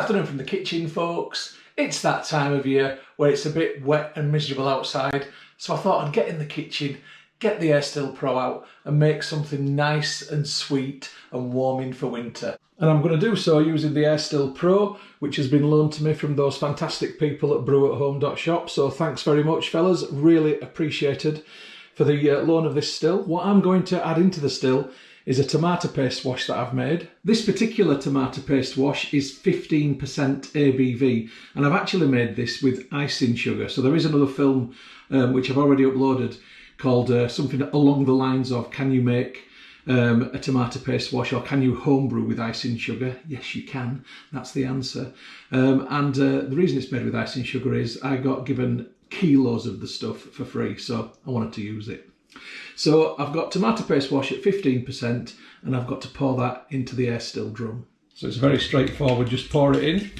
afternoon from the kitchen, folks. It's that time of year where it's a bit wet and miserable outside, so I thought I'd get in the kitchen, get the Air Still Pro out and make something nice and sweet and warming for winter. And I'm going to do so using the Air Still Pro, which has been loaned to me from those fantastic people at brewathome.shop, so thanks very much, fellas, really appreciated for the loan of this still. What I'm going to add into the still is a tomato paste wash that I've made. This particular tomato paste wash is 15% ABV, and I've actually made this with icing sugar. So there is another film which I've already uploaded called something along the lines of, can you make a tomato paste wash, or can you homebrew with icing sugar? Yes, you can. That's the answer. The reason it's made with icing sugar is I got given kilos of the stuff for free, so I wanted to use it. So I've got tomato paste wash at 15%, and I've got to pour that into the Air Still drum. So it's very straightforward, just pour it in.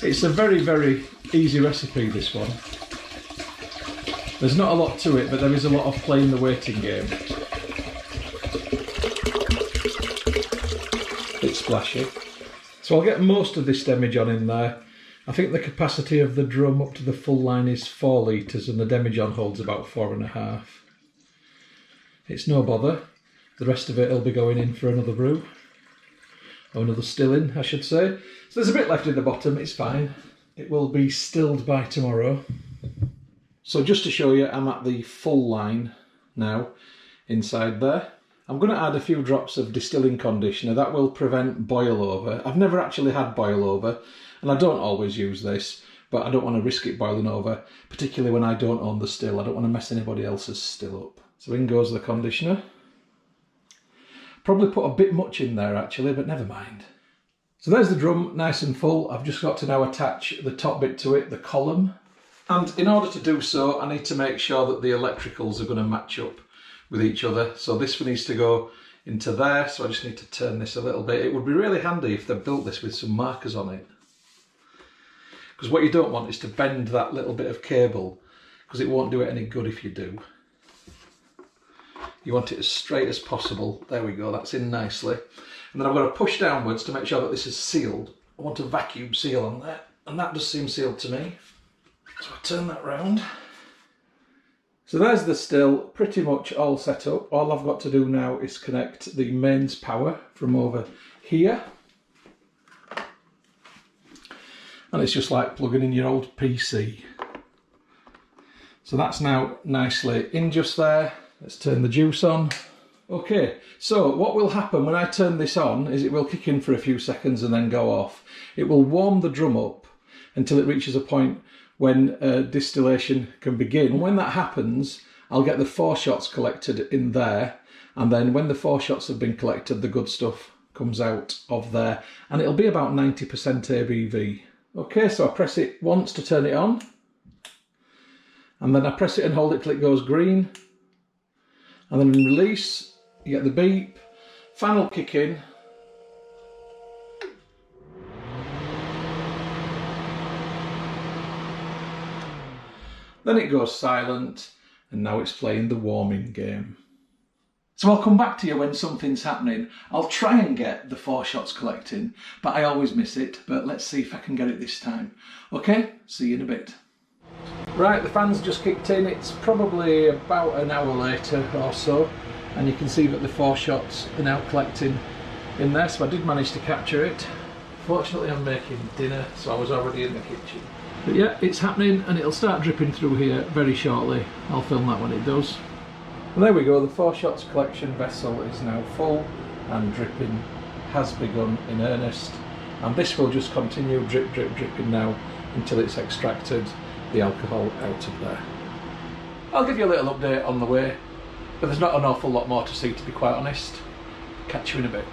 It's a very, very easy recipe, this one. There's not a lot to it, but there is a lot of playing the waiting game. Bit splashy. So I'll get most of this demijohn in there. I think the capacity of the drum up to the full line is 4 litres and the demijohn holds about 4.5. It's no bother. The rest of it will be going in for another brew. Or another stilling, I should say. So there's a bit left in the bottom, it's fine. It will be stilled by tomorrow. So just to show you, I'm at the full line now, inside there. I'm going to add a few drops of distilling conditioner. That will prevent boil over. I've never actually had boil over, and I don't always use this, but I don't want to risk it boiling over, particularly when I don't own the still. I don't want to mess anybody else's still up. So in goes the conditioner. Probably put a bit much in there actually, but never mind. So there's the drum, nice and full. I've just got to now attach the top bit to it, the column. And in order to do so, I need to make sure that the electricals are going to match up with each other. So this one needs to go into there, so I just need to turn this a little bit. It would be really handy if they built this with some markers on it. Because what you don't want is to bend that little bit of cable, because it won't do it any good if you do. You want it as straight as possible. There we go, that's in nicely. And then I've got to push downwards to make sure that this is sealed. I want a vacuum seal on there, and that does seem sealed to me. So I turn that round. So there's the still, pretty much all set up. All I've got to do now is connect the mains power from over here. And it's just like plugging in your old PC. So that's now nicely in just there. Let's turn the juice on. Okay, so what will happen when I turn this on is it will kick in for a few seconds and then go off. It will warm the drum up until it reaches a point when distillation can begin. When that happens, I'll get the 4 shots collected in there, and then when the 4 shots have been collected, the good stuff comes out of there, and it'll be about 90% ABV. Okay, so I press it once to turn it on, and then I press it and hold it till it goes green, and then release, you get the beep, fan will kick in, then it goes silent, and now it's playing the warming game. So I'll come back to you when something's happening. I'll try and get the 4 shots collecting, but I always miss it, but let's see if I can get it this time. Okay, see you in a bit. Right, the fan's just kicked in. It's probably about an hour later or so, and you can see that the 4 shots are now collecting in there, so I did manage to capture it. Fortunately I'm making dinner, so I was already in the kitchen. But yeah, it's happening, and it'll start dripping through here very shortly. I'll film that when it does. And there we go, the 4 shots collection vessel is now full, and dripping has begun in earnest. And this will just continue drip, drip, dripping now until it's extracted the alcohol out of there. I'll give you a little update on the way, but there's not an awful lot more to see, to be quite honest. Catch you in a bit.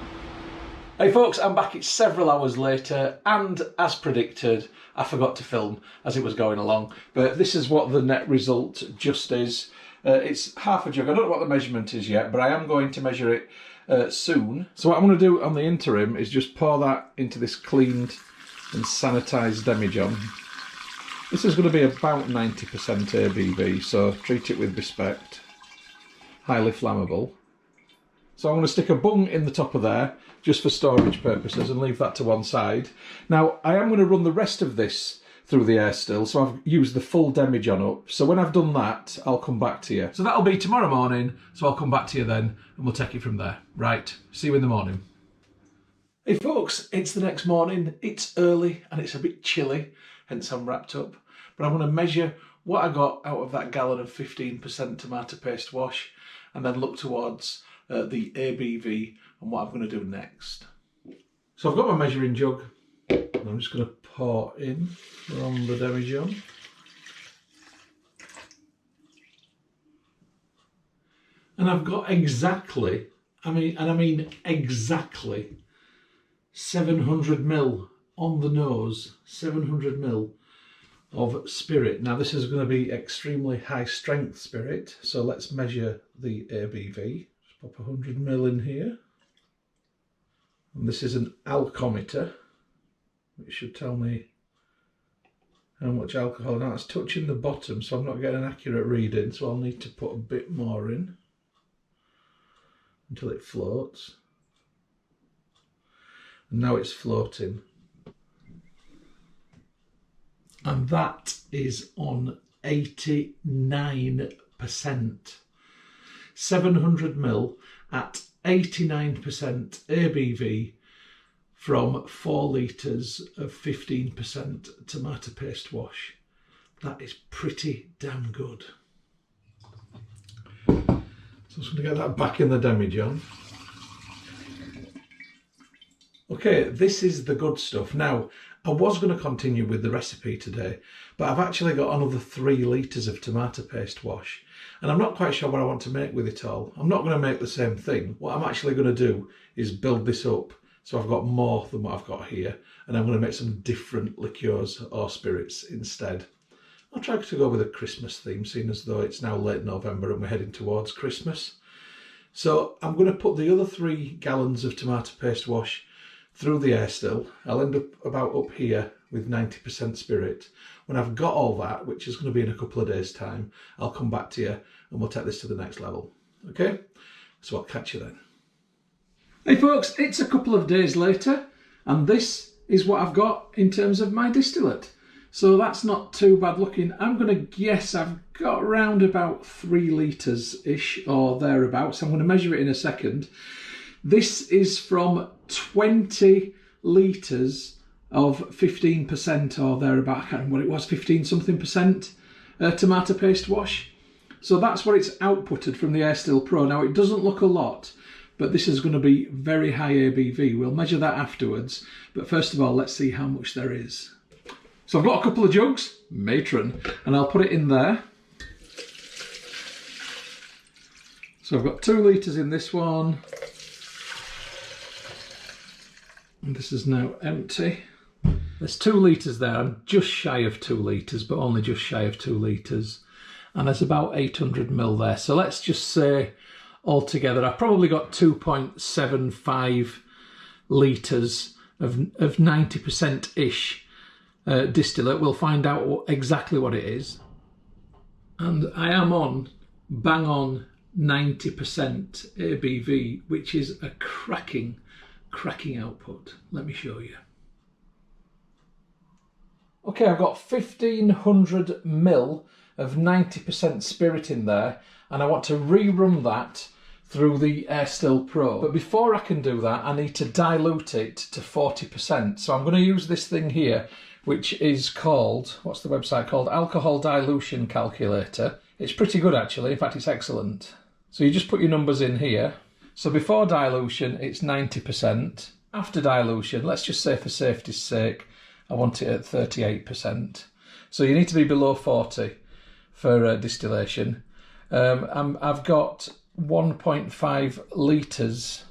Hey folks, I'm back. It's several hours later, and as predicted, I forgot to film as it was going along, but this is what the net result just is. It's half a jug. I don't know what the measurement is yet, but I am going to measure it soon. So what I'm going to do on the interim is just pour that into this cleaned and sanitised demijohn. This is going to be about 90% ABV, so treat it with respect. Highly flammable. So I'm going to stick a bung in the top of there, just for storage purposes, and leave that to one side. Now, I am going to run the rest of this through the air still, so I've used the full demijohn up. So when I've done that, I'll come back to you. So that'll be tomorrow morning, so I'll come back to you then, and we'll take it from there. Right, see you in the morning. Hey folks, it's the next morning. It's early and it's a bit chilly, hence I'm wrapped up. But I'm going to measure what I got out of that gallon of 15% tomato paste wash, and then look towards the ABV and what I'm going to do next. So I've got my measuring jug, and I'm just going to pour in from the demijohn. And I've got exactly, I mean exactly 700ml on the nose, 700ml of spirit. Now this is going to be extremely high strength spirit, so let's measure the ABV. Just pop 100ml in here. And this is an alcometer, which should tell me how much alcohol. Now it's touching the bottom, so I'm not getting an accurate reading, so I'll need to put a bit more in until it floats. And now it's floating. And that is on 89%. 700ml at 89% ABV from 4 litres of 15% tomato paste wash. That is pretty damn good. So I'm just going to get that back in the demijohn. Okay, this is the good stuff. Now, I was going to continue with the recipe today, but I've actually got another 3 litres of tomato paste wash, and I'm not quite sure what I want to make with it all. I'm not going to make the same thing. What I'm actually going to do is build this up so I've got more than what I've got here, and I'm going to make some different liqueurs or spirits instead. I'll try to go with a Christmas theme, seeing as though it's now late November and we're heading towards Christmas. So I'm going to put the other 3 gallons of tomato paste wash through the air still. I'll end up about up here with 90% spirit. When I've got all that, which is going to be in a couple of days' time, I'll come back to you and we'll take this to the next level. Okay? So I'll catch you then. Hey folks, it's a couple of days later, and this is what I've got in terms of my distillate. So that's not too bad looking. I'm going to guess I've got around about 3 litres-ish or thereabouts. I'm going to measure it in a second. This is from 20 litres of 15% or thereabout. I can't remember what it was, 15 something percent tomato paste wash. So that's what it's outputted from the Air Still Pro. Now it doesn't look a lot, but this is going to be very high ABV. We'll measure that afterwards. But first of all, let's see how much there is. So I've got a couple of jugs, matron, and I'll put it in there. So I've got 2 litres in this one. And this is now empty. There's 2 litres there. I'm just shy of 2 litres, but only just shy of 2 litres. And there's about 800ml there. So let's just say altogether, I've probably got 2.75 litres of 90%-ish distillate. We'll find out exactly what it is. And I am on, bang on, 90% ABV, which is a cracking output. Let me show you. Okay, I've got 1500ml of 90% spirit in there, and I want to rerun that through the Air Still Pro. But before I can do that, I need to dilute it to 40%. So I'm going to use this thing here, which is called, what's the website called? Alcohol Dilution Calculator. It's pretty good actually, in fact it's excellent. So you just put your numbers in here. So before dilution, it's 90%. After dilution, let's just say for safety's sake, I want it at 38%. So you need to be below 40 for distillation. I've got 1.5 litres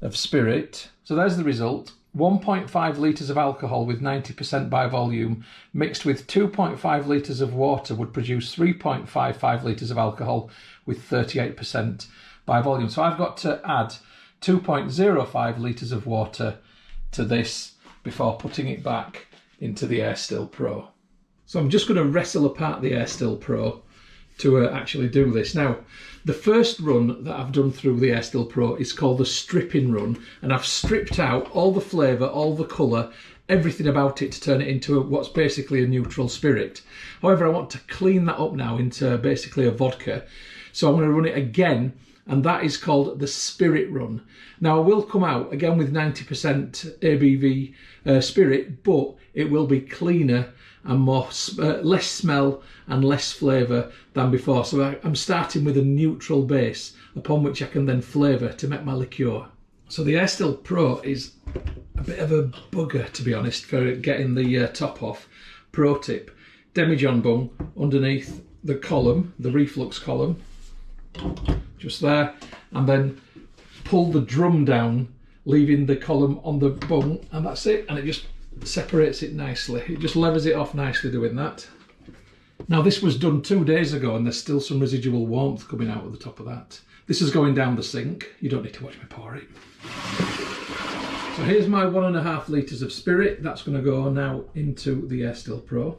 of spirit. So there's the result. 1.5 litres of alcohol with 90% by volume mixed with 2.5 litres of water would produce 3.55 litres of alcohol with 38% by volume. So I've got to add 2.05 litres of water to this before putting it back into the Air Still Pro. So I'm just going to wrestle apart the Air Still Pro to actually do this. Now, the first run that I've done through the Air Still Pro is called the stripping run, and I've stripped out all the flavour, all the colour, everything about it to turn it into what's basically a neutral spirit. However, I want to clean that up now into basically a vodka. So I'm going to run it again, and that is called the spirit run. Now, I will come out again with 90% ABV spirit, but it will be cleaner and more less smell and less flavour than before. So I'm starting with a neutral base upon which I can then flavour to make my liqueur. So the Air Still Pro is a bit of a bugger, to be honest, for getting the top off. Pro tip: demijohn bung underneath the column, the reflux column, just there, and then pull the drum down, leaving the column on the bung, and that's it, and it just separates it nicely. It just levers it off nicely doing that. Now, this was done 2 days ago and there's still some residual warmth coming out of the top of that. This is going down the sink. You don't need to watch me pour it. So here's my 1.5 litres of spirit. That's going to go now into the Air Still Pro.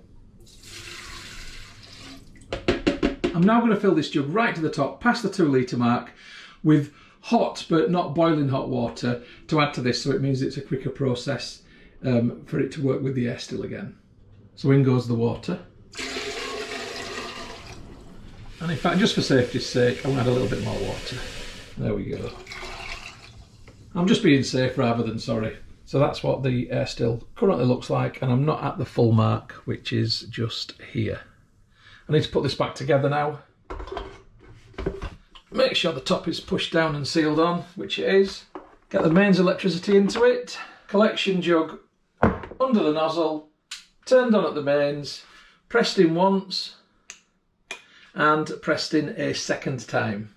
I'm now going to fill this jug right to the top, past the 2 litre mark, with hot but not boiling hot water to add to this, so it means it's a quicker process for it to work with the air still again. So in goes the water. And in fact, just for safety's sake, I'm going to add a little bit more water. There we go. I'm just being safe rather than sorry. So that's what the air still currently looks like, and I'm not at the full mark, which is just here. I need to put this back together now. Make sure the top is pushed down and sealed on, which it is. Get the mains electricity into it. Collection jug under the nozzle, turned on at the mains, pressed in once, and pressed in a second time.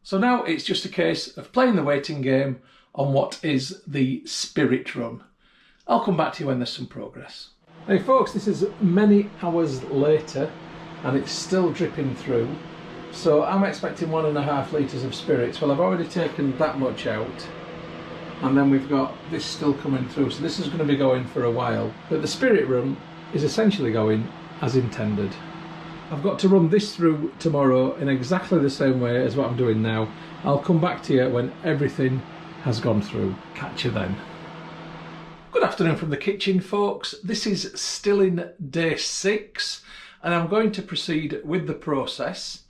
So now it's just a case of playing the waiting game on what is the spirit run. I'll come back to you when there's some progress. Hey folks, this is many hours later and it's still dripping through. So I'm expecting 1.5 litres of spirits. Well, I've already taken that much out, and then we've got this still coming through. So this is going to be going for a while. But the spirit run is essentially going as intended. I've got to run this through tomorrow in exactly the same way as what I'm doing now. I'll come back to you when everything has gone through. Catch you then. Good afternoon from the kitchen, folks. This is still in day 6, and I'm going to proceed with the process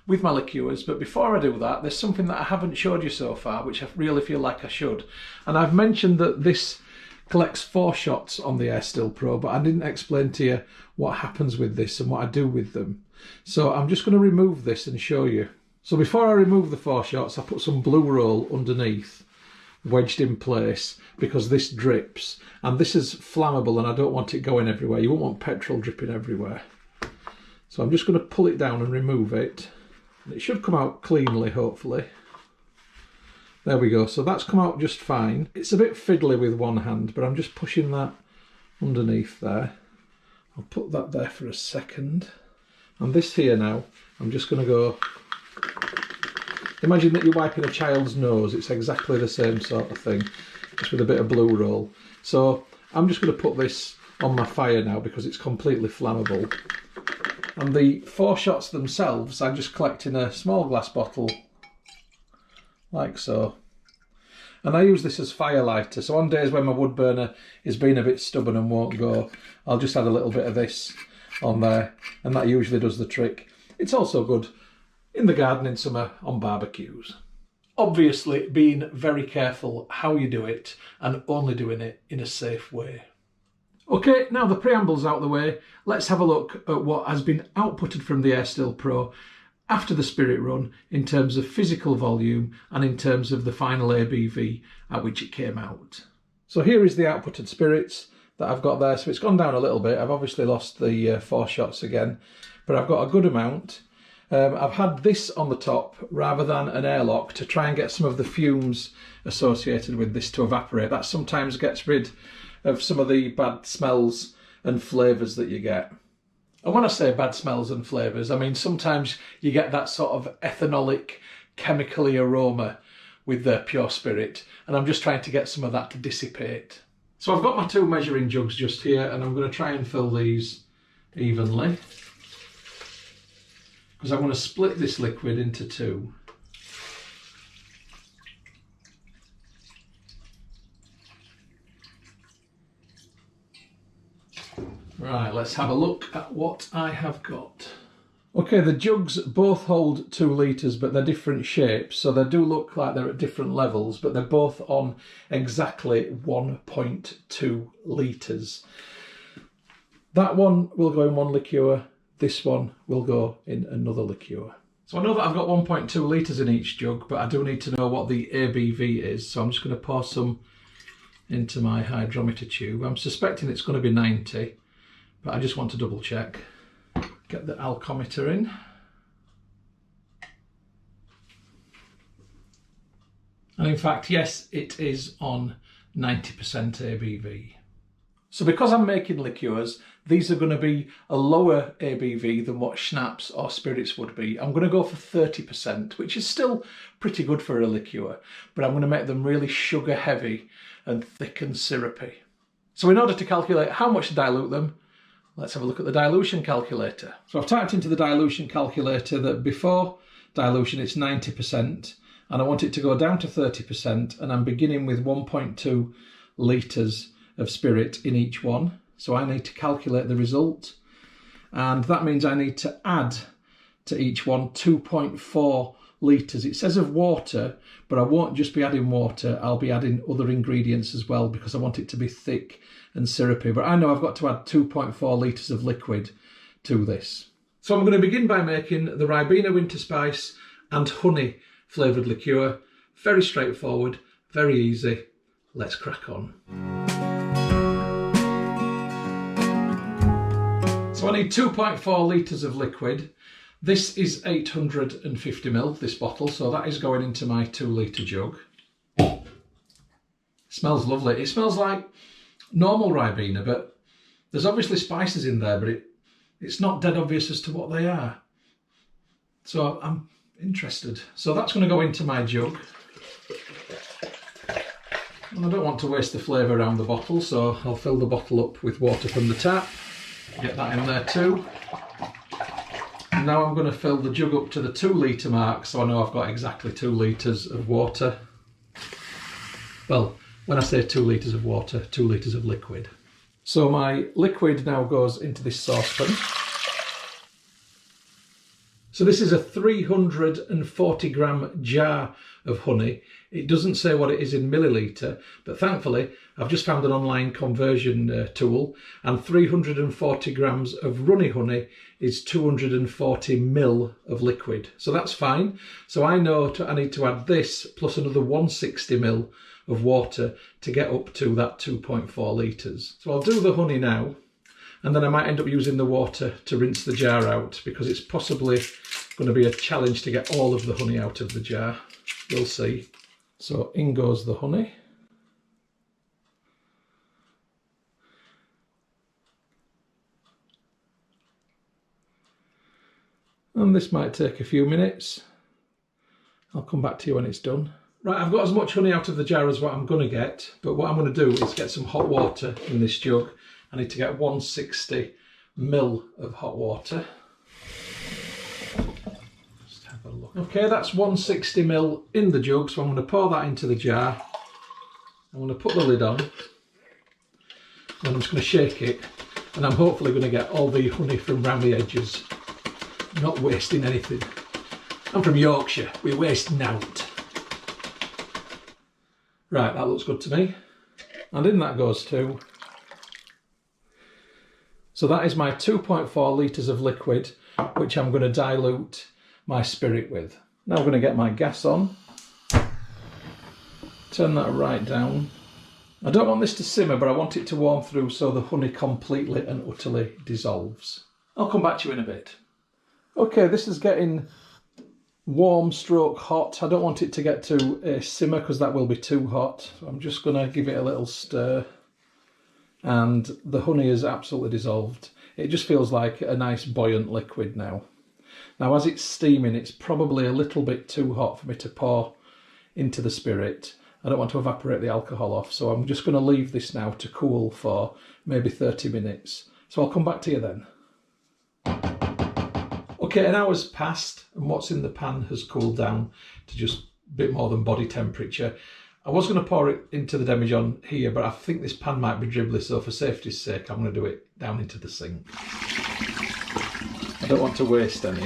with my liqueurs. But before I do that, there's something that I haven't showed you so far, which I really feel like I should. And I've mentioned that this collects 4 shots on the Air Still Pro, but I didn't explain to you what happens with this and what I do with them. So I'm just going to remove this and show you. So before I remove the 4 shots, I put some blue roll underneath, wedged in place, because this drips, and this is flammable and I don't want it going everywhere. You won't want petrol dripping everywhere. So I'm just going to pull it down and remove it. It should come out cleanly, hopefully. There we go. So that's come out just fine. It's a bit fiddly with one hand, but I'm just pushing that underneath there. I'll put that there for a second. And this here now, I'm just going to go... Imagine that you're wiping a child's nose. It's exactly the same sort of thing, just with a bit of blue roll. So I'm just going to put this on my fire now because it's completely flammable. And the 4 shots themselves, I just collect in a small glass bottle, like so. And I use this as fire lighter. So on days when my wood burner is being a bit stubborn and won't go, I'll just add a little bit of this on there, and that usually does the trick. It's also good in the garden in summer on barbecues. Obviously being very careful how you do it and only doing it in a safe way. Okay, now the preamble's out of the way, let's have a look at what has been outputted from the Air Still Pro after the spirit run in terms of physical volume and in terms of the final ABV at which it came out. So here is the outputted spirits that I've got there. So it's gone down a little bit. I've obviously lost the 4 shots again, but I've got a good amount. I've had this on the top rather than an airlock to try and get some of the fumes associated with this to evaporate. That sometimes gets rid of some of the bad smells and flavours that you get. And when I say bad smells and flavours, I mean sometimes you get that sort of ethanolic, chemically aroma with their pure spirit, and I'm just trying to get some of that to dissipate. So I've got my 2 measuring jugs just here, and I'm going to try and fill these evenly, because I'm going to split this liquid into 2. Right, let's have a look at what I have got. Okay, the jugs both hold 2 litres, but they're different shapes, so they do look like they're at different levels, but they're both on exactly 1.2 litres. That one will go in one liqueur, this one will go in another liqueur. So I know that I've got 1.2 litres in each jug, but I do need to know what the ABV is, so I'm just going to pour some into my hydrometer tube. I'm suspecting it's going to be 90, but I just want to double check. Get the alcometer in. And in fact, yes, it is on 90% ABV. So because I'm making liqueurs, these are going to be a lower ABV than what schnapps or spirits would be. I'm going to go for 30%, which is still pretty good for a liqueur, but I'm going to make them really sugar heavy and thick and syrupy. So in order to calculate how much to dilute them, let's have a look at the dilution calculator. So I've typed into the dilution calculator that before dilution it's 90%, and I want it to go down to 30%, and I'm beginning with 1.2 litres of spirit in each one. So I need to calculate the result, and that means I need to add to each one 2.4 litres. It says of water, but I won't just be adding water, I'll be adding other ingredients as well, because I want it to be thick and syrupy. But I know I've got to add 2.4 litres of liquid to this. So I'm going to begin by making the Ribena winter spice and honey flavoured liqueur. Very straightforward, very easy. Let's crack on. So I need 2.4 litres of liquid. This is 850ml, this bottle, so that is going into my 2 litre jug. It smells lovely. It smells like normal Ribena, but there's obviously spices in there, but it's not dead obvious as to what they are. So I'm interested. So that's going to go into my jug. And I don't want to waste the flavour around the bottle, so I'll fill the bottle up with water from the tap. Get that in there too. And now I'm going to fill the jug up to the 2 litre mark, so I know I've got exactly 2 litres of water. Well, when I say 2 litres of water, 2 litres of liquid. So my liquid now goes into this saucepan. So this is a 340 gram jar of honey. It doesn't say what it is in milliliter, but thankfully I've just found an online conversion tool, and 340 grams of runny honey is 240 ml of liquid. So that's fine. So I know I need to add this plus another 160 ml of water to get up to that 2.4 litres. So I'll do the honey now, and then I might end up using the water to rinse the jar out, because it's possibly going to be a challenge to get all of the honey out of the jar. We'll see. So in goes the honey. And this might take a few minutes. I'll come back to you when it's done. Right, I've got as much honey out of the jar as what I'm going to get, but what I'm going to do is get some hot water in this jug. I need to get 160 ml of hot water. Just have a look. Okay, that's 160 ml in the jug, so I'm going to pour that into the jar. I'm going to put the lid on, and I'm just going to shake it, and I'm hopefully going to get all the honey from round the edges. Not wasting anything. I'm from Yorkshire, we waste nought. Right, that looks good to me. And in that goes too. So that is my 2.4 litres of liquid, which I'm going to dilute my spirit with. Now I'm going to get my gas on. Turn that right down. I don't want this to simmer, but I want it to warm through so the honey completely and utterly dissolves. I'll come back to you in a bit. Okay, this is getting warm stroke hot. I don't want it to get to a simmer because that will be too hot. So I'm just going to give it a little stir. And the honey is absolutely dissolved. It just feels like a nice buoyant liquid now. Now as it's steaming, it's probably a little bit too hot for me to pour into the spirit. I don't want to evaporate the alcohol off, so I'm just going to leave this now to cool for maybe 30 minutes. So I'll come back to you then. Okay, an hour's passed and what's in the pan has cooled down to just a bit more than body temperature. I was going to pour it into the demijohn here, but I think this pan might be dribbly, so for safety's sake I'm going to do it down into the sink. I don't want to waste any.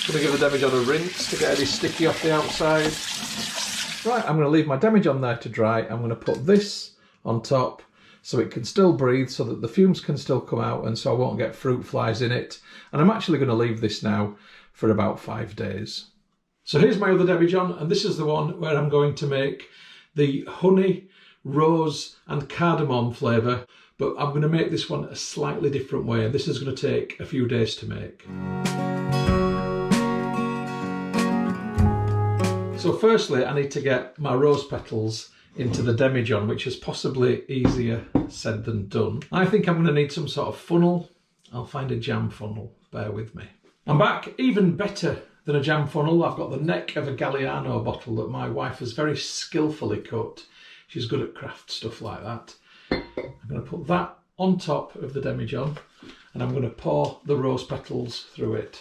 I'm going to give the demijohn a rinse to get any sticky off the outside. Right, I'm going to leave my demijohn there to dry. I'm going to put this on top so it can still breathe, so that the fumes can still come out and so I won't get fruit flies in it. And I'm actually going to leave this now for about 5 days. So here's my other demijohn, and this is the one where I'm going to make the honey, rose and cardamom flavour, but I'm going to make this one a slightly different way. This is going to take a few days to make. So firstly, I need to get my rose petals into the demijohn, which is possibly easier said than done. I think I'm going to need some sort of funnel. I'll find a jam funnel, bear with me. I'm back. Even better than a jam funnel, I've got the neck of a Galliano bottle that my wife has very skillfully cut. She's good at craft stuff like that. I'm going to put that on top of the demijohn and I'm going to pour the rose petals through it.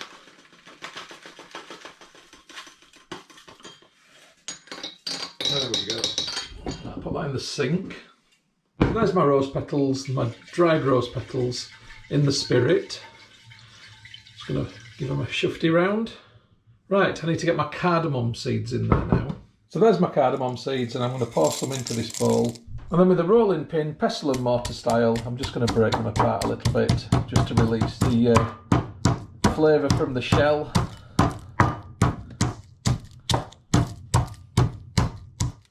There we go. I'll put that in the sink. There's my rose petals, my dried rose petals in the spirit. Just going to give them a shufty round. Right, I need to get my cardamom seeds in there now. So there's my cardamom seeds and I'm going to pour some into this bowl. And then with a rolling pin, pestle and mortar style, I'm just going to break them apart a little bit just to release the flavour from the shell.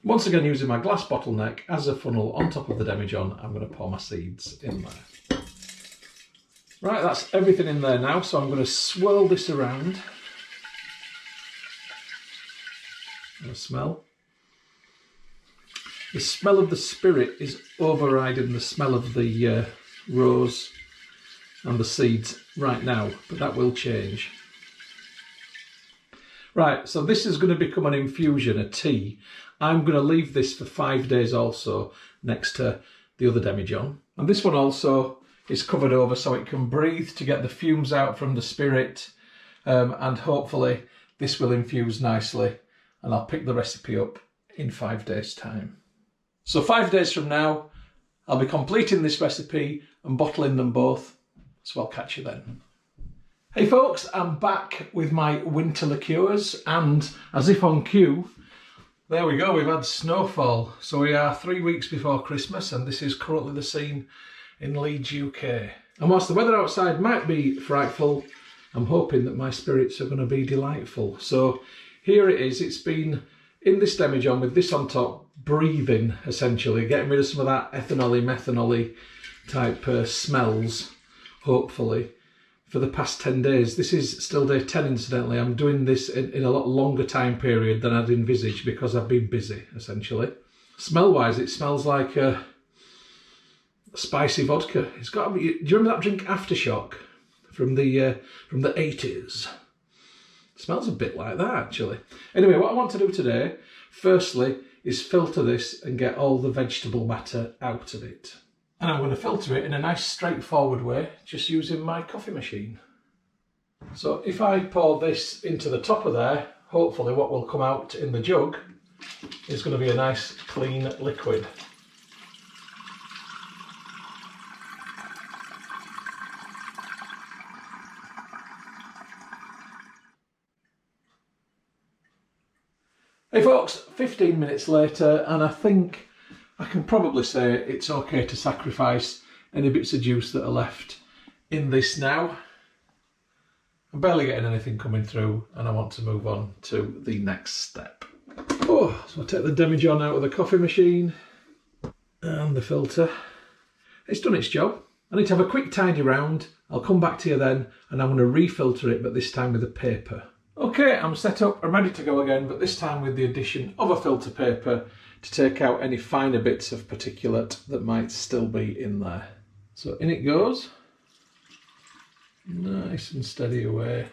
Once again, using my glass bottleneck as a funnel on top of the demijohn, I'm going to pour my seeds in there. Right, that's everything in there now, so I'm going to swirl this around. And the smell of the spirit is overriding the smell of the rose and the seeds right now, but that will change. Right, so this is going to become an infusion, a tea. I'm going to leave this for 5 days also next to the other demijohn. And this one also is covered over so it can breathe to get the fumes out from the spirit. And hopefully this will infuse nicely and I'll pick the recipe up in 5 days' time. So 5 days from now, I'll be completing this recipe and bottling them both. So I'll catch you then. Hey folks, I'm back with my winter liqueurs and as if on cue, there we go, we've had snowfall. So we are 3 weeks before Christmas and this is currently the scene in Leeds, UK. And whilst the weather outside might be frightful, I'm hoping that my spirits are going to be delightful. So here it is, it's been in this demijohn with this on top, breathing essentially, getting rid of some of that ethanol-y, methanol-y type smells, hopefully, for the past 10 days. This is still day 10 incidentally. I'm doing this in a lot longer time period than I'd envisaged because I've been busy essentially. Smell wise, it smells like a spicy vodka. It's got to be, do you remember that drink Aftershock from the 80s? It smells a bit like that actually. Anyway, what I want to do today, firstly, is filter this and get all the vegetable matter out of it. And I'm going to filter it in a nice straightforward way, just using my coffee machine. So if I pour this into the top of there, hopefully what will come out in the jug is going to be a nice clean liquid. Hey folks, 15 minutes later and I think I can probably say it's okay to sacrifice any bits of juice that are left in this now. I'm barely getting anything coming through and I want to move on to the next step. Oh, so I take the demijohn out of the coffee machine and the filter. It's done its job. I need to have a quick tidy round. I'll come back to you then and I'm going to refilter it, but this time with a paper. Okay, I'm set up, I'm ready to go again, but this time with the addition of a filter paper to take out any finer bits of particulate that might still be in there. So in it goes. Nice and steady away.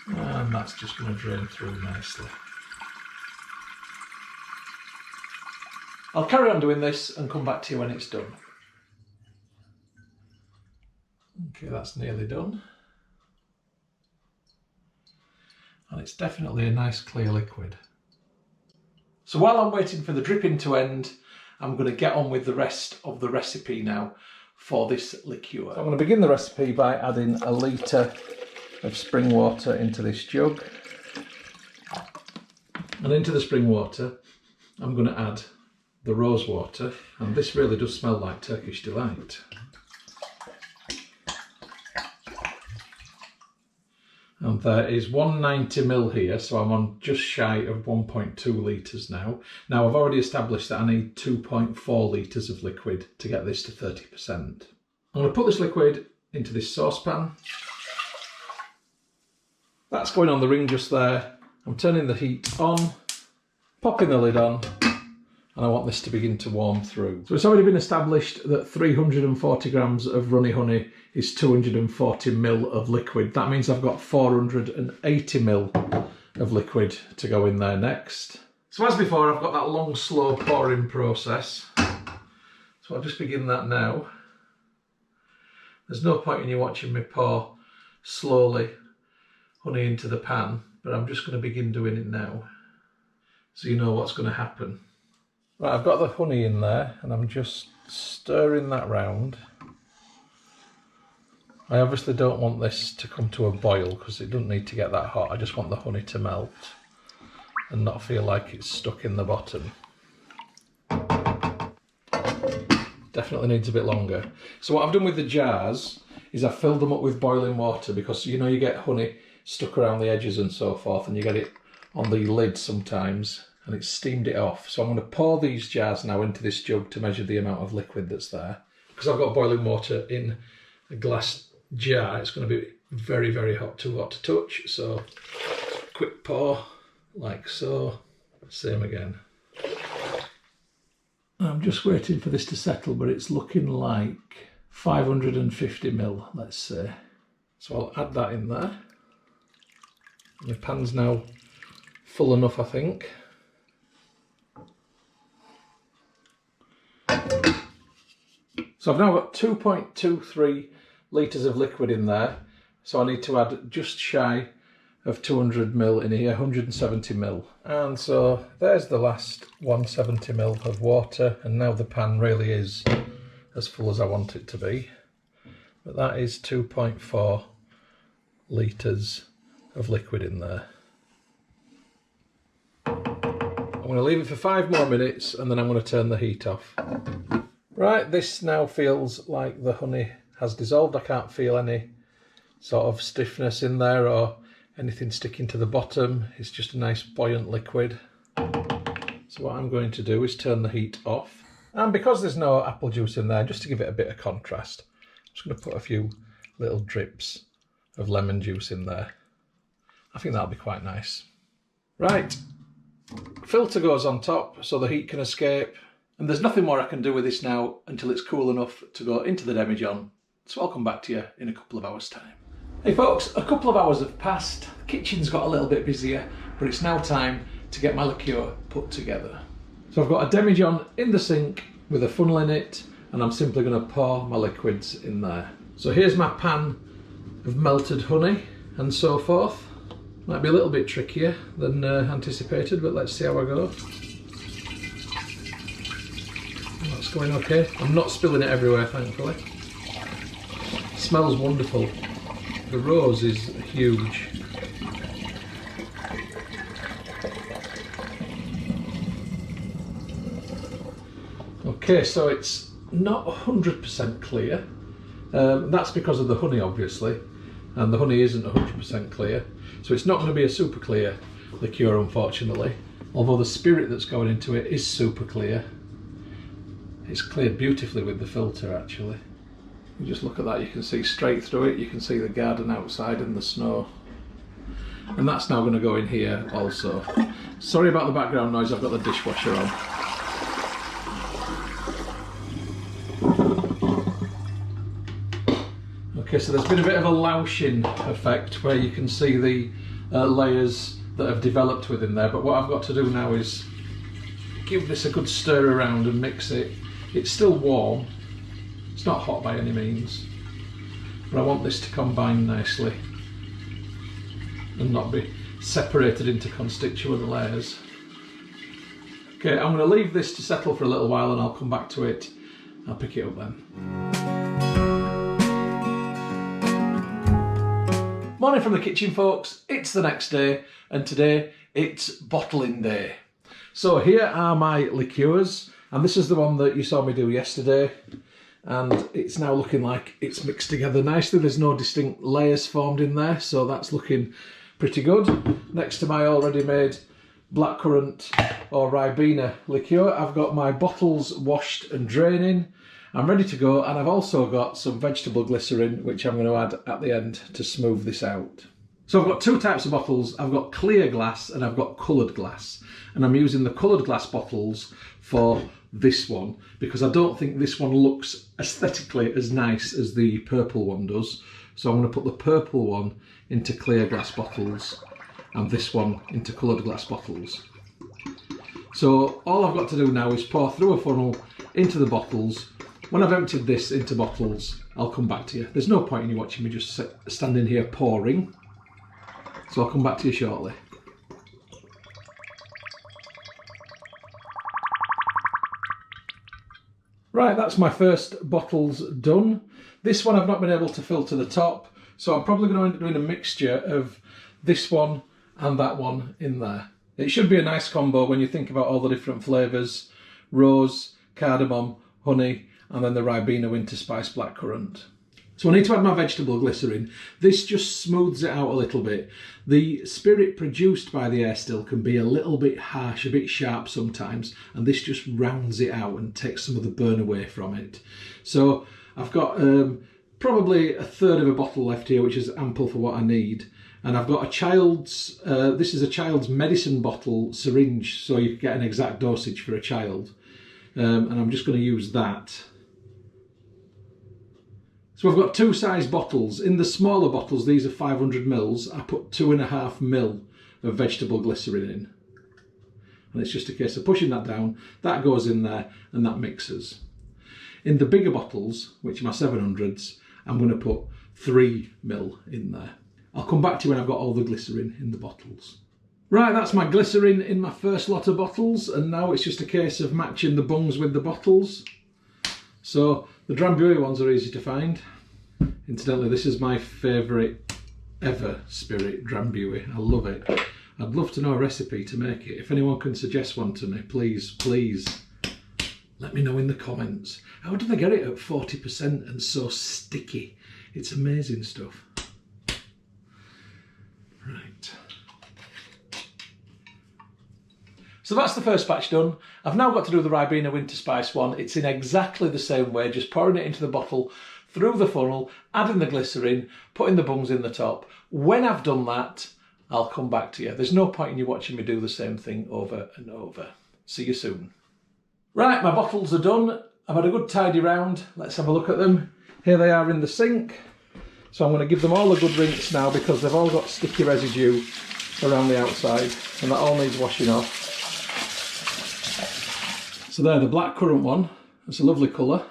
And that's just going to drain through nicely. I'll carry on doing this and come back to you when it's done. Okay, that's nearly done. And it's definitely a nice clear liquid. So while I'm waiting for the dripping to end, I'm going to get on with the rest of the recipe now for this liqueur. So I'm going to begin the recipe by adding a litre of spring water into this jug. And into the spring water, I'm going to add the rose water, and this really does smell like Turkish Delight. And there is 190ml here, so I'm on just shy of 1.2 litres now. Now I've already established that I need 2.4 litres of liquid to get this to 30%. I'm going to put this liquid into this saucepan. That's going on the ring just there. I'm turning the heat on, popping the lid on, and I want this to begin to warm through. So it's already been established that 340 grams of runny honey is 240ml of liquid. That means I've got 480ml of liquid to go in there next. So as before, I've got that long, slow pouring process. So I'll just begin that now. There's no point in you watching me pour slowly honey into the pan, but I'm just going to begin doing it now, so you know what's going to happen. Right, I've got the honey in there and I'm just stirring that round. I obviously don't want this to come to a boil because it doesn't need to get that hot. I just want the honey to melt and not feel like it's stuck in the bottom. Definitely needs a bit longer. So what I've done with the jars is I've filled them up with boiling water, because you know you get honey stuck around the edges and so forth, and you get it on the lid sometimes, and it's steamed it off. So I'm going to pour these jars now into this jug to measure the amount of liquid that's there. Because I've got boiling water in a glass jar, it's going to be very, very hot, too hot to touch. So quick pour, like so, same again. I'm just waiting for this to settle, but it's looking like 550ml, let's say. So I'll add that in there. The pan's now full enough, I think. So I've now got 2.23 litres of liquid in there. So I need to add just shy of 200ml in here, 170ml. And so there's the last 170ml of water, and now the pan really is as full as I want it to be. But that is 2.4 litres of liquid in there. I'm going to leave it for 5 more minutes and then I'm going to turn the heat off. Right, this now feels like the honey has dissolved. I can't feel any sort of stiffness in there or anything sticking to the bottom. It's just a nice buoyant liquid. So what I'm going to do is turn the heat off. And because there's no apple juice in there, just to give it a bit of contrast, I'm just going to put a few little drips of lemon juice in there. I think that'll be quite nice. Right, filter goes on top so the heat can escape. And there's nothing more I can do with this now until it's cool enough to go into the demijohn. So I'll come back to you in a couple of hours' time. Hey folks, a couple of hours have passed. The kitchen's got a little bit busier, but it's now time to get my liqueur put together. So I've got a demijohn in the sink with a funnel in it, and I'm simply going to pour my liquids in there. So here's my pan of melted honey and so forth. Might be a little bit trickier than anticipated, but let's see how I go. That's going okay. I'm not spilling it everywhere, thankfully. It smells wonderful. The rose is huge. Okay, so it's not 100% clear. That's because of the honey, obviously, and the honey isn't 100% clear. So it's not going to be a super clear liqueur, unfortunately, although the spirit that's going into it is super clear. It's cleared beautifully with the filter, actually. You just look at that, you can see straight through it, you can see the garden outside and the snow. And that's now going to go in here also. Sorry about the background noise, I've got the dishwasher on. Okay, so there's been a bit of a loushing effect where you can see the layers that have developed within there, but what I've got to do now is give this a good stir around and mix it. It's still warm, it's not hot by any means, but I want this to combine nicely and not be separated into constituent layers. Okay, I'm going to leave this to settle for a little while and I'll come back to it. I'll pick it up then. Morning from the kitchen, folks. It's the next day and today it's bottling day. So here are my liqueurs, and this is the one that you saw me do yesterday, and it's now looking like it's mixed together nicely. There's no distinct layers formed in there, so that's looking pretty good. Next to my already made blackcurrant or Ribena liqueur, I've got my bottles washed and draining. I'm ready to go, and I've also got some vegetable glycerin which I'm going to add at the end to smooth this out. So I've got two types of bottles. I've got clear glass and I've got coloured glass, and I'm using the coloured glass bottles for this one because I don't think this one looks aesthetically as nice as the purple one does. So I'm going to put the purple one into clear glass bottles and this one into coloured glass bottles. So all I've got to do now is pour through a funnel into the bottles. When I've emptied this into bottles, I'll come back to you. There's no point in you watching me just standing here pouring. So I'll come back to you shortly. Right, that's my first bottles done. This one I've not been able to fill to the top, so I'm probably going to end up doing a mixture of this one and that one in there. It should be a nice combo when you think about all the different flavours: rose, cardamom, honey, and then the Ribena winter spice blackcurrant. So I need to add my vegetable glycerin. This just smooths it out a little bit. The spirit produced by the air still can be a little bit harsh, a bit sharp sometimes, and this just rounds it out and takes some of the burn away from it. So I've got probably a third of a bottle left here, which is ample for what I need. And I've got a child's, this is a child's medicine bottle syringe, so you can get an exact dosage for a child. And I'm just going to use that. So I've got two size bottles. In the smaller bottles, these are 500 mils. I put 2.5 mil of vegetable glycerin in. And it's just a case of pushing that down, that goes in there, and that mixes. In the bigger bottles, which are my 700s, I'm going to put 3 mil in there. I'll come back to you when I've got all the glycerin in the bottles. Right, that's my glycerin in my first lot of bottles, and now it's just a case of matching the bungs with the bottles. So the Drambuie ones are easy to find. Incidentally, this is my favourite ever spirit, Drambuie. I love it. I'd love to know a recipe to make it. If anyone can suggest one to me, please let me know in the comments. How do they get it at 40% and so sticky? It's amazing stuff. Right. So that's the first batch done. I've now got to do the Ribena winter spice one. It's in exactly the same way, just pouring it into the bottle, through the funnel, adding the glycerin, putting the bungs in the top. When I've done that, I'll come back to you. There's no point in you watching me do the same thing over and over. See you soon. Right, my bottles are done. I've had a good tidy round. Let's have a look at them. Here they are in the sink. So I'm going to give them all a good rinse now because they've all got sticky residue around the outside and that all needs washing off. So there, the blackcurrant one. It's a lovely colour.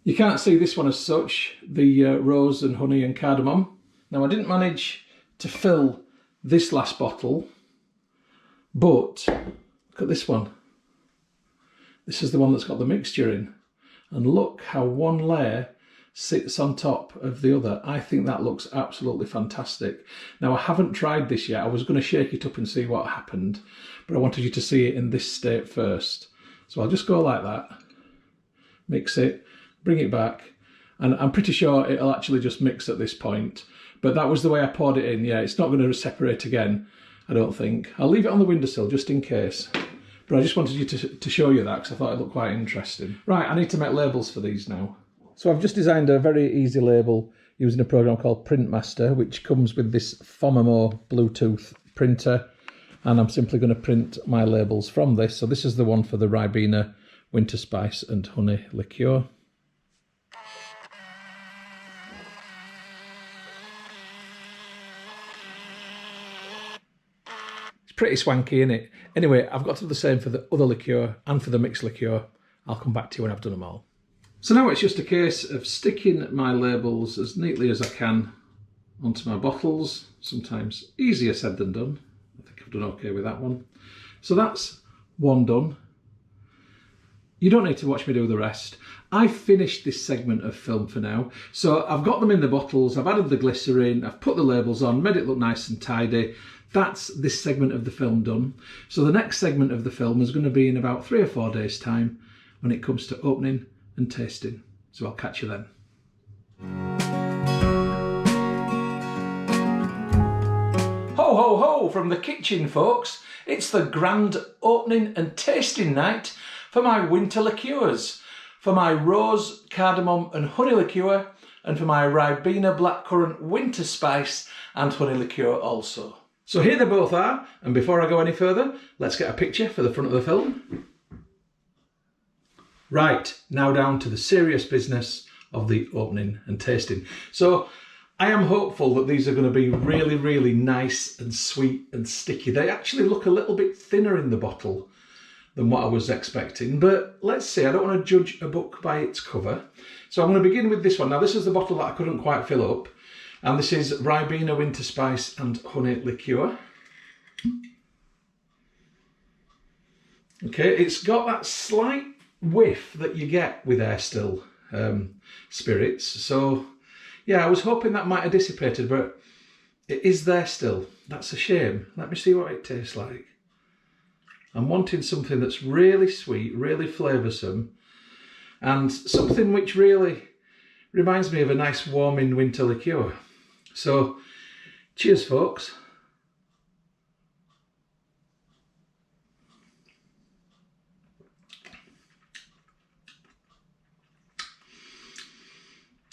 You can't see this one as such, the rose and honey and cardamom. Now I didn't manage to fill this last bottle, but look at this one. This is the one that's got the mixture in. And look how one layer sits on top of the other. I think that looks absolutely fantastic. Now I haven't tried this yet. I was going to shake it up and see what happened, but I wanted you to see it in this state first. So I'll just go like that, mix it, bring it back, and I'm pretty sure it'll actually just mix at this point. But that was the way I poured it in. Yeah, it's not going to separate again, I don't think. I'll leave it on the windowsill just in case. But I just wanted you to show you that because I thought it looked quite interesting. Right, I need to make labels for these now. So I've just designed a very easy label using a program called Printmaster, which comes with this Fomamo Bluetooth printer. And I'm simply going to print my labels from this. So this is the one for the Ribena winter spice and honey liqueur. pretty swanky, isn't it? Anyway, I've got to do the same for the other liqueur and for the mixed liqueur. I'll come back to you when I've done them all. So now it's just a case of sticking my labels as neatly as I can onto my bottles. Sometimes easier said than done. I think I've done okay with that one. So that's one done. You don't need to watch me do the rest. I've finished this segment of film for now. So I've got them in the bottles, I've added the glycerin, I've put the labels on, made it look nice and tidy. That's this segment of the film done. So the next segment of the film is going to be in about 3 or 4 days' time when it comes to opening and tasting. So I'll catch you then. Ho ho ho from the kitchen, folks. It's the grand opening and tasting night for my winter liqueurs, for my rose, cardamom and honey liqueur, and for my Ribena blackcurrant winter spice and honey liqueur also. So here they both are, and before I go any further, let's get a picture for the front of the film. Right, now down to the serious business of the opening and tasting. So I am hopeful that these are going to be really, really nice and sweet and sticky. They actually look a little bit thinner in the bottle than what I was expecting, but let's see. I don't want to judge a book by its cover. So I'm going to begin with this one. Now this is the bottle that I couldn't quite fill up, and this is Ribena Winter Spice and Honey Liqueur. Okay, it's got that slight whiff that you get with air still spirits. So yeah, I was hoping that might have dissipated, but it is there still. That's a shame. Let me see what it tastes like. I'm wanting something that's really sweet, really flavoursome, and something which really reminds me of a nice warming winter liqueur. So, cheers folks.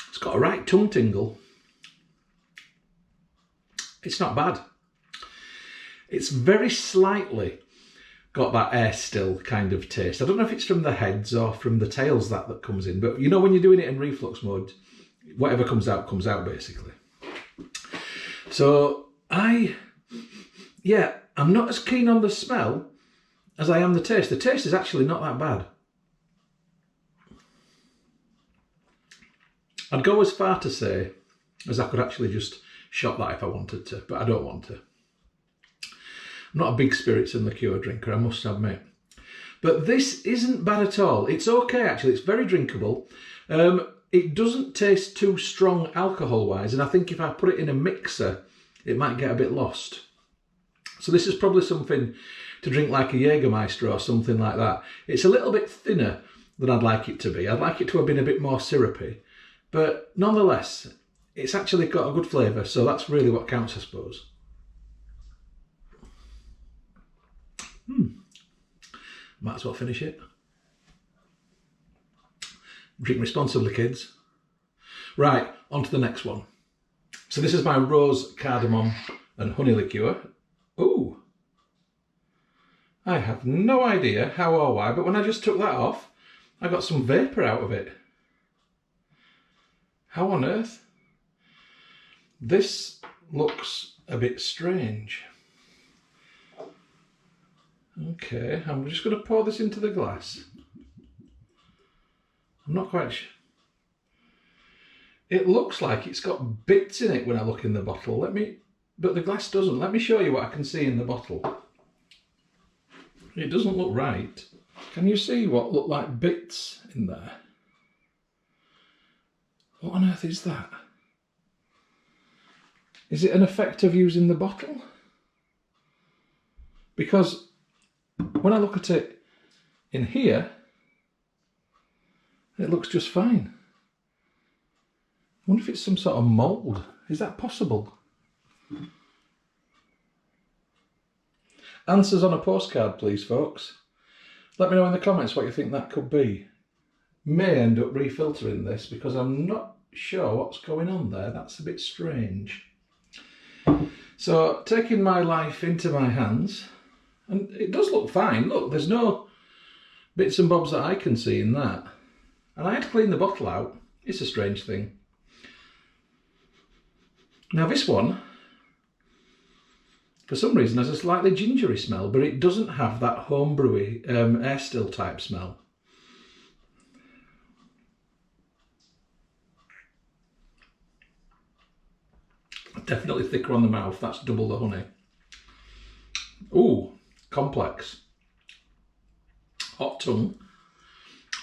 It's got a right tongue tingle. It's not bad. It's very slightly got that air still kind of taste. I don't know if it's from the heads or from the tails that comes in, but you know when you're doing it in reflux mode, whatever comes out basically. So I'm not as keen on the smell as I am the taste. The taste is actually not that bad. I'd go as far to say as I could actually just shot that if I wanted to, but I don't want to. I'm not a big spirits and liqueur drinker, I must admit. But this isn't bad at all. It's okay actually, it's very drinkable. It doesn't taste too strong alcohol-wise, and I think if I put it in a mixer, it might get a bit lost. So this is probably something to drink like a Jägermeister or something like that. It's a little bit thinner than I'd like it to be. I'd like it to have been a bit more syrupy. But nonetheless, it's actually got a good flavour, so that's really what counts, I suppose. Might as well finish it. Drink responsibly, kids. Right, on to the next one. So this is my rose, cardamom and honey liqueur. Ooh. I have no idea how or why, but when I just took that off, I got some vapour out of it. How on earth? This looks a bit strange. Okay, I'm just going to pour this into the glass. I'm not quite sure. It looks like it's got bits in it when I look in the bottle. But the glass doesn't. Let me show you what I can see in the bottle. It doesn't look right. Can you see what look like bits in there? What on earth is that? Is it an effect of using the bottle? Because when I look at it in here, it looks just fine. I wonder if it's some sort of mould. Is that possible? Answers on a postcard, please, folks. Let me know in the comments what you think that could be. May end up refiltering this because I'm not sure what's going on there. That's a bit strange. So, taking my life into my hands, and it does look fine. Look, there's no bits and bobs that I can see in that. And I had to clean the bottle out. It's a strange thing. Now this one for some reason has a slightly gingery smell, but it doesn't have that homebrewy air still type smell. Definitely thicker on the mouth, that's double the honey. Ooh, complex. Hot tongue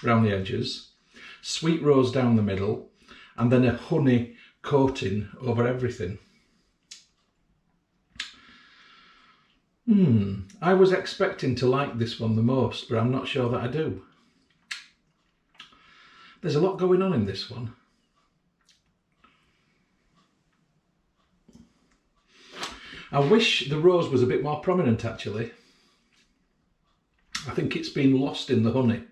around the edges, sweet rose down the middle, and then a honey coating over everything. I was expecting to like this one the most, but I'm not sure that I do. There's a lot going on in this one. I wish the rose was a bit more prominent actually. I think it's been lost in the honey,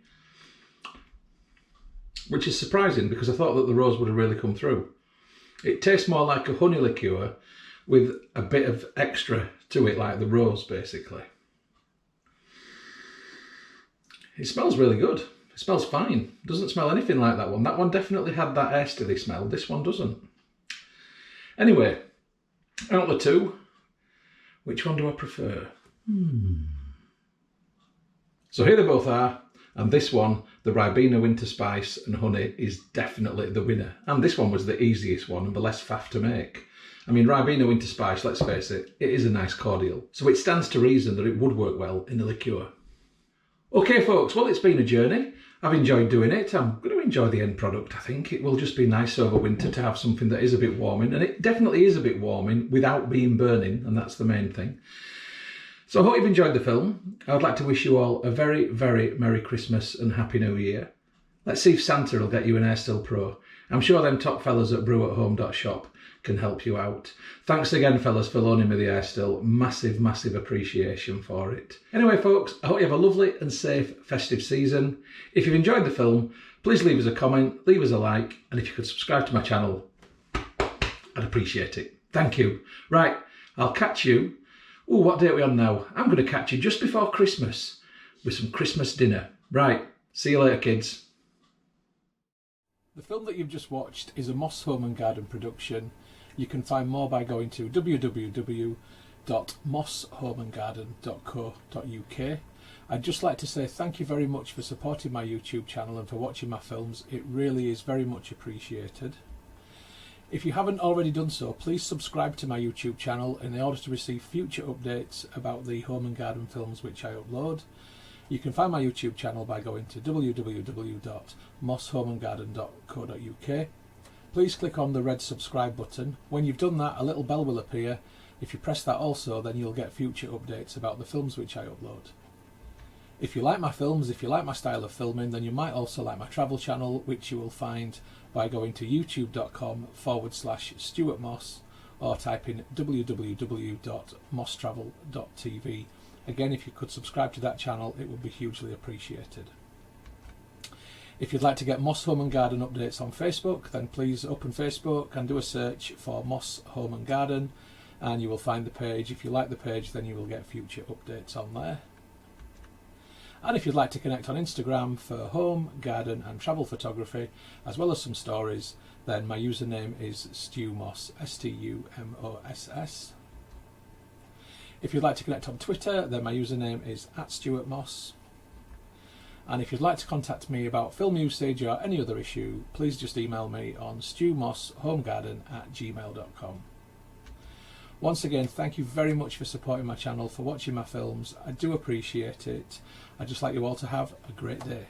which is surprising because I thought that the rose would have really come through. It tastes more like a honey liqueur with a bit of extra to it, like the rose basically. It smells really good. It smells fine. It doesn't smell anything like that one. That one definitely had that air stilly smell. This one doesn't. Anyway, out of the two, which one do I prefer? So here they both are, and this one, the Ribena Winter Spice and Honey, is definitely the winner. And this one was the easiest one and the less faff to make. I mean, Ribena Winter Spice, let's face it, it is a nice cordial. So it stands to reason that it would work well in a liqueur. Okay folks, well it's been a journey. I've enjoyed doing it. I'm going to enjoy the end product, I think. It will just be nice over winter to have something that is a bit warming. And it definitely is a bit warming without being burning, and that's the main thing. So I hope you've enjoyed the film. I would like to wish you all a very, very Merry Christmas and Happy New Year. Let's see if Santa will get you an Air Still Pro. I'm sure them top fellas at brewathome.shop can help you out. Thanks again, fellas, for loaning me the Air Still. Massive, massive appreciation for it. Anyway, folks, I hope you have a lovely and safe festive season. If you've enjoyed the film, please leave us a comment, leave us a like, and if you could subscribe to my channel, I'd appreciate it. Thank you. Right, I'll catch you. Oh, what date are we on now? I'm going to catch you just before Christmas with some Christmas dinner. Right, see you later, kids. The film that you've just watched is a Moss Home and Garden production. You can find more by going to www.mosshomeandgarden.co.uk. I'd just like to say thank you very much for supporting my YouTube channel and for watching my films. It really is very much appreciated. If you haven't already done so, please subscribe to my YouTube channel in order to receive future updates about the home and garden films which I upload. You can find my YouTube channel by going to www.mosshomeandgarden.co.uk. Please click on the red subscribe button. When you've done that, a little bell will appear. If you press that also, then you'll get future updates about the films which I upload. If you like my films, if you like my style of filming, then you might also like my travel channel, which you will find by going to youtube.com/Stuart Moss or type in www.mosstravel.tv. Again, if you could subscribe to that channel, it would be hugely appreciated. If you'd like to get Moss Home and Garden updates on Facebook, then please open Facebook and do a search for Moss Home and Garden, and you will find the page. If you like the page, then you will get future updates on there. And if you'd like to connect on Instagram for home, garden and travel photography, as well as some stories, then my username is StuMoss, STUMOSS. If you'd like to connect on Twitter, then my username is @StuartMoss. And if you'd like to contact me about film usage or any other issue, please just email me on stewmosshomegarden@gmail.com. Once again, thank you very much for supporting my channel, for watching my films. I do appreciate it. I'd just like you all to have a great day.